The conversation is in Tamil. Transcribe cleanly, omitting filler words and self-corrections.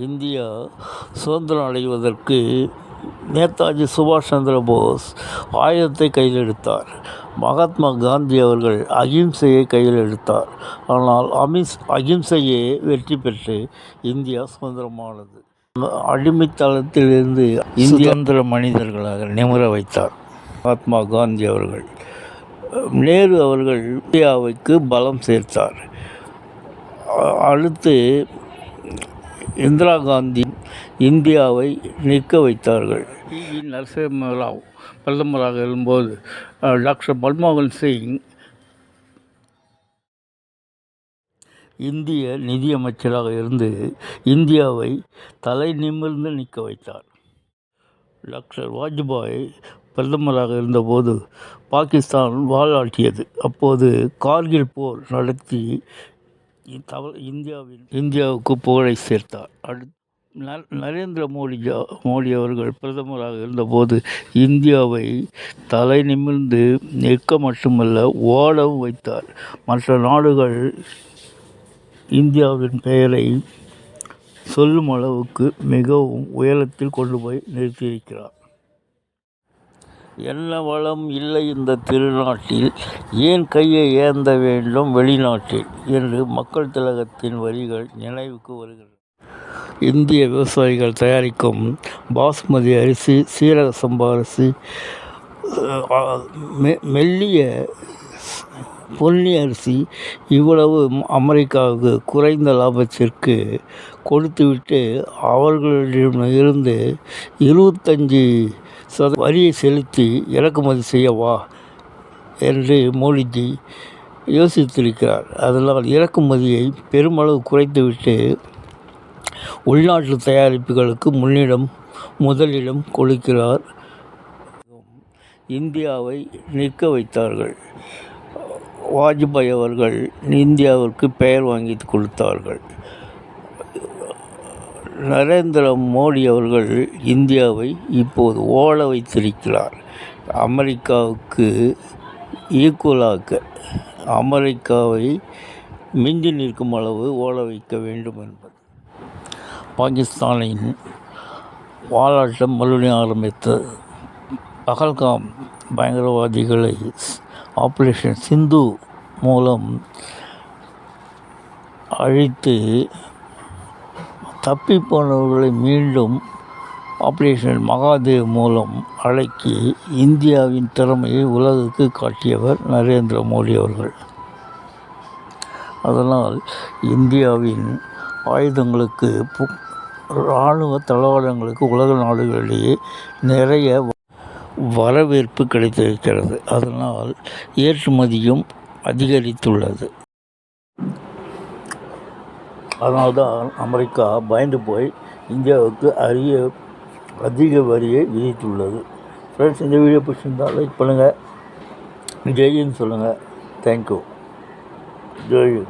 இந்தியா சுதந்திரம் அடைவதற்கு நேதாஜி சுபாஷ் சந்திர போஸ் ஆயுதத்தை கையில் எடுத்தார். மகாத்மா காந்தி அவர்கள் அகிம்சையை கையில் எடுத்தார். ஆனால் அகிம்சையே வெற்றி பெற்று இந்தியா சுதந்திரமானது. அடிமைத்தளத்திலிருந்து சுதந்திர மனிதர்களாக நிமிர வைத்தார் மகாத்மா காந்தி அவர்கள். நேரு அவர்கள் இந்தியாவுக்கு பலம் சேர்த்தார். அடுத்து இந்திரா காந்தி இந்தியாவை நிற்க வைத்தார்கள். வி நரசிம்ம ராவ் பிரதமராக இருக்கும்போது டாக்டர் மன்மோகன் சிங் இந்திய நிதியமைச்சராக இருந்து இந்தியாவை தலை நிமிர்ந்து நிற்க வைத்தார். டாக்டர் வாஜ்பாய் பிரதமராக இருந்தபோது பாகிஸ்தான் வாலாட்டியது. அப்போது கார்கில் போர் நடத்தி இந்தியாவுக்கு புகழை சேர்த்தார். நரேந்திர மோடி அவர்கள் பிரதமராக இருந்தபோது இந்தியாவை தலை நிமிர்ந்து நிற்க மட்டுமல்ல ஓடவும் வைத்தார். மற்ற நாடுகள் இந்தியாவின் பெயரை சொல்லும் அளவுக்கு மிகவும் உயரத்தில் கொண்டு போய் நிறுத்தியிருக்கிறார். என்ன வளம் இல்லை இந்த திருநாட்டில், ஏன் கையை ஏந்த வேண்டும் வெளிநாட்டில் என்று மக்கள் திலகத்தின் வரிகள் நினைவுக்கு வருகிறது. இந்திய விவசாயிகள் தயாரிக்கும் பாஸ்மதி அரிசி, சீரக சம்பா அரிசி, மெல்லிய பொன்னி அரிசி இவ்வளவு அமெரிக்காவுக்கு குறைந்த லாபத்திற்கு கொடுத்துவிட்டு அவர்களிடமிருந்து 25% வரியை செலுத்தி இறக்குமதி செய்யவா என்று மோடிஜி யோசித்திருக்கிறார். அதனால் இறக்குமதியை பெருமளவு குறைத்துவிட்டு உள்நாட்டு தயாரிப்புகளுக்கு முதலிடம் கொடுக்கிறார். இந்தியாவை நிற்க வைத்தார்கள். வாஜ்பாய் அவர்கள் இந்தியாவிற்கு பெயர் வாங்கி கொடுத்தார்கள். நரேந்திர மோடி அவர்கள் இந்தியாவை இப்போது ஓட வைத்திருக்கிறார். அமெரிக்காவுக்கு ஈக்குவலாக அமெரிக்காவை மிஞ்சி நிற்கும் அளவு ஓட வைக்க வேண்டும் என்பது. பாகிஸ்தானின் வாலாட்டம் மறுபடியும் ஆரம்பித்தது. பகல்காம் பயங்கரவாதிகளை ஆபரேஷன் சிந்து மூலம் அழித்து தப்பிப்போனவர்களை மீண்டும் ஆபரேஷன் மகாதேவ் மூலம் அடக்கி இந்தியாவின் திறமையை உலகுக்கு காட்டியவர் நரேந்திர மோடி அவர்கள். அதனால் இந்தியாவின் ஆயுதங்களுக்கு, இராணுவ தளவாடங்களுக்கு உலக நாடுகளிலேயே நிறைய வரவேற்பு கிடைத்திருக்கிறது. அதனால் ஏற்றுமதியும் அதிகரித்துள்ளது. அதனால்தான் அமெரிக்கா பயந்து போய் இந்தியாவுக்கு அதிக வரியை விதித்துள்ளது. ஃப்ரெண்ட்ஸ், இந்த வீடியோ பிடிச்சிருந்தால் லைக் பண்ணுங்கள், ஜெயின்னு சொல்லுங்கள். தேங்க்யூ. ஜெய்.